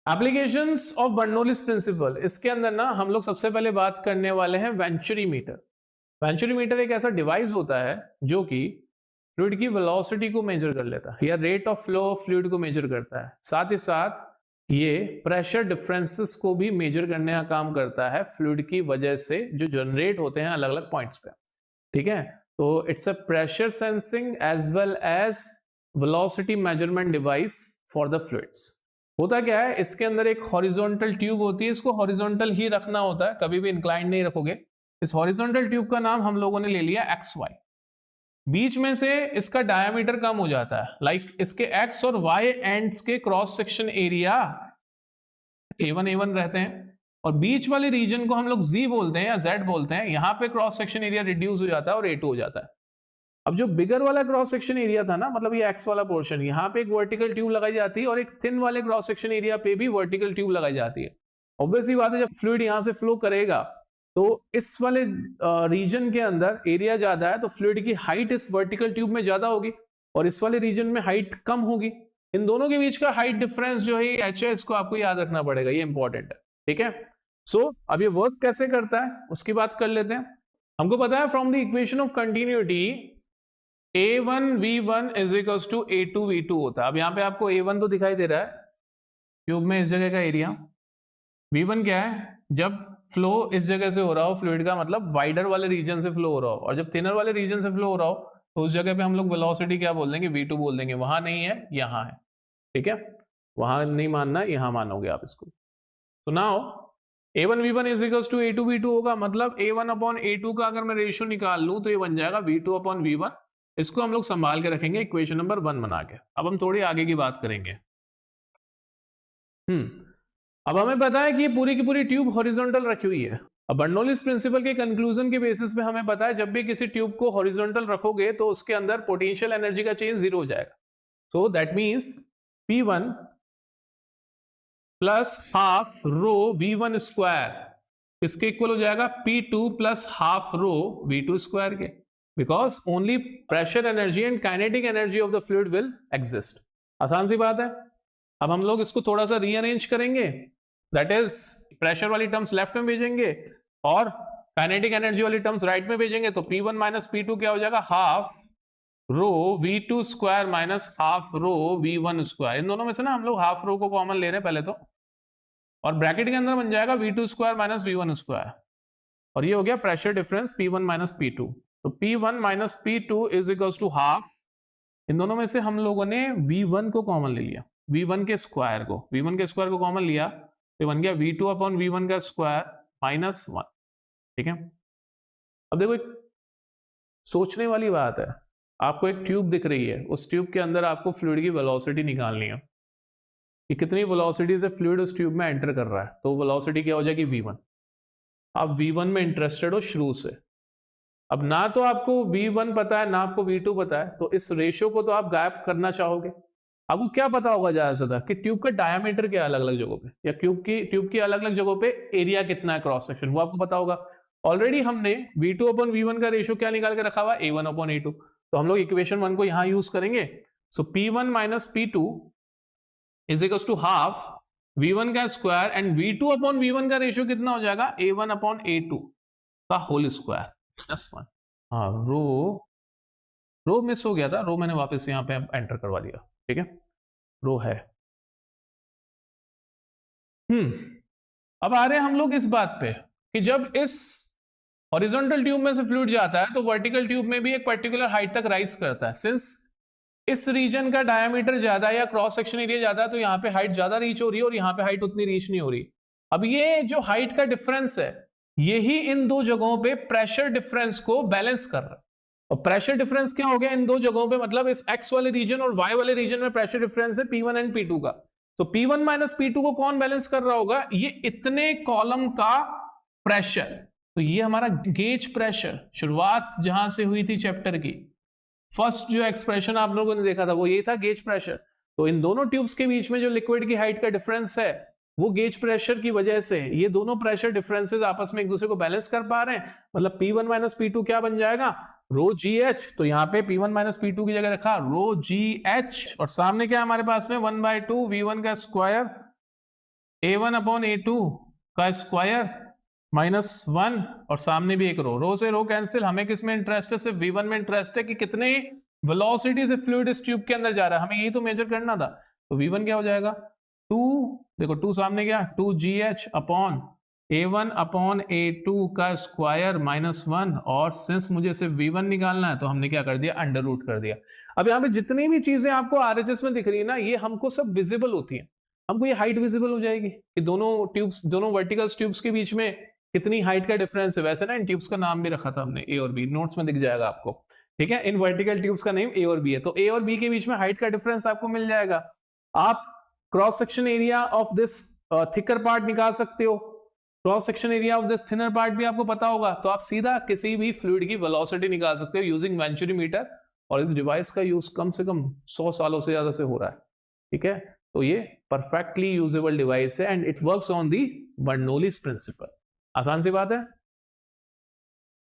Applications of Bernoulli's principal, इसके अंदर ना हम लोग सबसे पहले बात करने वाले हैं वेंचुरीमीटर। वेंचुरीमीटर एक ऐसा डिवाइस होता है जो कि फ्लूइड की वेलोसिटी को मेजर कर लेता है या rate of flow of fluid को मेजर करता है। साथ ही साथ ये प्रेशर डिफरेंसेस को भी मेजर करने का काम करता है फ्लूइड की वजह से जो जनरेट होते हैं अलग अलग पॉइंट्स पे। ठीक है, तो it's a pressure sensing as well as velocity measurement device for the fluids. होता क्या है, इसके अंदर एक हॉरिजॉन्टल ट्यूब होती है, इसको हॉरिजॉन्टल ही रखना होता है, कभी भी इंक्लाइंड नहीं रखोगे। इस हॉरिजॉन्टल ट्यूब का नाम हम लोगों ने ले लिया XY। बीच में से इसका डायमीटर कम हो जाता है, लाइक इसके X और Y एंड्स के क्रॉस सेक्शन एरिया A1 रहते हैं और बीच वाले रीजन को हम लोग Z बोलते हैं या Z बोलते हैं। यहां पे क्रॉस सेक्शन एरिया रिड्यूस हो जाता है और A2 हो जाता है। अब जो बिगर वाला क्रॉस सेक्शन एरिया था ना, मतलब ये X वाला पोर्शन, यहाँ पे एक वर्टिकल ट्यूब लगाई जाती है और एक थिन वाले क्रॉस सेक्शन एरिया पे भी वर्टिकल ट्यूब लगाई जाती है। ऑब्वियसली बात है, जब फ्लूइड यहाँ से फ्लो करेगा तो इस वाले रीजन के अंदर एरिया ज्यादा है तो फ्लूइड की हाइट इस वर्टिकल ट्यूब में ज्यादा होगी और इस वाले रीजन में हाइट कम होगी। इन दोनों के बीच का हाइट डिफरेंस जो है H है, इसको आपको याद रखना पड़ेगा, ये इंपॉर्टेंट है। ठीक है, सो अब ये वर्क कैसे करता है उसकी बात कर लेते हैं। हमको पता है from the equation of continuity A1V1 is equals to A2V2 होता है। अब यहाँ पे आपको A1 तो दिखाई दे रहा है ट्यूब में, इस जगह का एरिया। V1 क्या है, जब फ्लो इस जगह से हो रहा हो फ्लूइड का, मतलब वाइडर वाले रीजन से फ्लो हो रहा हो, और जब थिनर वाले रीजन से फ्लो हो रहा हो तो उस जगह पे हम लोग वेलोसिटी क्या बोल देंगे, V2 बोल देंगे। वहां नहीं है, यहां है। ठीक है, वहां नहीं मानना, यहां मानोगे आप इसको। तो now A1V1 is equals to A2V2 होगा, मतलब A1 अपॉन A2 का अगर मैं रेशियो निकाल लूं तो ये बन जाएगा V2 अपॉन V1। इसको हम लोग संभाल के रखेंगे इक्वेशन नंबर 1 बना के। अब हम थोड़ी आगे की बात करेंगे। अब हमें पता है कि ये पूरी की पूरी ट्यूब हॉरिजॉन्टल रखी हुई है। अब बर्नौलीज प्रिंसिपल के कंक्लूजन के बेसिस पे हमें पता है जब भी किसी ट्यूब को हॉरिजॉन्टल रखोगे तो उसके अंदर पोटेंशियल एनर्जी का चेंज 0 हो जाएगा। So that means P1 plus half rho V1 square इसके इक्वल हो जाएगा P2 plus half rho V2 square के, because only pressure energy and kinetic energy of the fluid will exist. आसान सी बात है। अब हम लोग इसको थोड़ा सा रीअरेंज करेंगे, दैट इज प्रेशर वाली टर्म्स लेफ्ट में भेजेंगे और काइनेटिक एनर्जी वाली टर्म्स राइट में भेजेंगे। तो P1 माइनस P2 क्या हो जाएगा, half rho V2 square minus half rho V1 square. इन दोनों में से ना हम लोग हाफ रो को कॉमन ले रहे हैं पहले तो, और ब्रैकेट के अंदर बन जाएगा V2 square minus V1 square, और ये हो गया pressure difference P1 minus P2। तो P1 minus P2 is equals to half, इन दोनों में से हम लोगों ने V1 को कॉमन ले लिया, V1 के स्क्वायर को कॉमन लिया तो बन गया V2 अपॉन V1 का स्क्वायर माइनस 1। ठीक है, अब देखो एक सोचने वाली बात है, आपको एक ट्यूब दिख रही है, उस ट्यूब के अंदर आपको फ्लूइड की वेलोसिटी निकालनी है कि कितनी वेलोसिटी से फ्लूइड उस ट्यूब में एंटर कर रहा है। तो वेलोसिटी क्या हो जाएगी, V1। आप V1 में इंटरेस्टेड हो शुरू से, अब ना तो आपको V1 पता है ना आपको V2 पता है, तो इस रेशियो को तो आप गायब करना चाहोगे। आपको क्या पता होगा ज्यादा से ज्यादा कि ट्यूब का डायमीटर क्या है अलग अलग जगहों पे, या ट्यूब की अलग अलग जगहों पे एरिया कितना है क्रॉस सेक्शन, वो आपको पता होगा। ऑलरेडी हमने V2 अपॉन V1 का रेशियो क्या निकाल के रखा हुआ, A1 अपॉन A2। तो हम लोग इक्वेशन 1 को यहां यूज करेंगे। So P1 minus P2 is equal to half V1 का square and V2 upon V1 का रेशियो कितना हो जाएगा, A1 अपॉन A2 का होल स्क्वायर प्लस 1। हाँ, रो मिस हो गया था, रो मैंने वापस यहाँ पे एंटर करवा दिया। ठीक है, रो है। अब आ रहे हैं हम लोग इस बात पे कि जब इस हॉरिजॉन्टल ट्यूब में से फ्लूइड जाता है तो वर्टिकल ट्यूब में भी एक पर्टिकुलर हाइट तक राइज करता है। सिंस इस रीजन का डायमीटर ज्यादा है या क्रॉस सेक्शन एरिया ज्यादा है तो यहाँ पे हाइट ज्यादा रीच हो रही है और यहाँ पे हाइट उतनी रीच नहीं हो रही। अब ये जो हाइट का डिफरेंस है यही इन दो जगहों पे प्रेशर डिफरेंस को बैलेंस कर रहा है। और प्रेशर डिफरेंस क्या हो गया इन दो जगहों पे, मतलब इस X वाले रीजन और Y वाले रीजन में प्रेशर डिफरेंस है P1 एंड P2 का। तो P1 माइनस P2 को कौन बैलेंस कर रहा होगा, ये इतने कॉलम का प्रेशर। तो ये हमारा गेज प्रेशर, शुरुआत जहां से हुई थी चैप्टर की, फर्स्ट जो एक्सप्रेशन आप लोगों ने देखा था वो ये था गेज प्रेशर। तो इन दोनों ट्यूब्स के बीच में जो लिक्विड की हाइट का डिफरेंस है वो गेज प्रेशर की वजह से ये दोनों प्रेशर डिफरेंसेस आपस में एक दूसरे को बैलेंस कर पा रहे हैं। मतलब P1 माइनस P2 क्या बन जाएगा, रो जी एच, तो यहाँ पे P1 माइनस P2 की जगह रखा रो जी एच, और सामने क्या है हमारे पास में 1/2 V1 का स्क्वायर A1 अपॉन A2 का स्क्वायर माइनस 1, और सामने भी एक रो से रो कैंसिल। हमें किस में इंटरेस्ट है? सिर्फ V1 में इंटरेस्ट है कि कितने वेलोसिटी से फ्लूइड इस ट्यूब के अंदर जा रहा है, हमें यही तो मेजर करना था। तो V1 क्या हो जाएगा 2, देखो 2 सामने क्या 2GH upon A1 upon A2 का स्क्वायर माइनस 1, और सिंस मुझे सिर्फ V1 निकालना है तो हमने क्या कर दिया अंडर रूट कर दिया। अब यहाँ पे जितनी भी चीजें आपको RHS में दिख रही है ना, ये हमको सब विजिबल होती है। हमको ये हाइट विजिबल हो जाएगी कि दोनों ट्यूब्स, दोनों वर्टिकल ट्यूब्स के बीच में कितनी हाइट का डिफरेंस है। वैसे ना इन ट्यूब्स का नाम भी रखा था हमने A और B, नोट्स में दिख जाएगा आपको, ठीक है। इन वर्टिकल ट्यूब्स का नेम A और B है, तो A और B के बीच में हाइट का डिफरेंस आपको मिल जाएगा। आप cross section area of this thicker part निकाल सकते हो, cross section area of this thinner part भी आपको पता होगा, तो आप सीधा किसी भी फ्लूइड की वेलोसिटी निकाल सकते हो यूजिंग वेंचुरीमीटर, और इस डिवाइस का यूज कम से कम 100 सालों से ज्यादा से हो रहा है, ठीक है। तो ये परफेक्टली यूजेबल डिवाइस है and it works on the Bernoulli's principle. आसान सी बात है।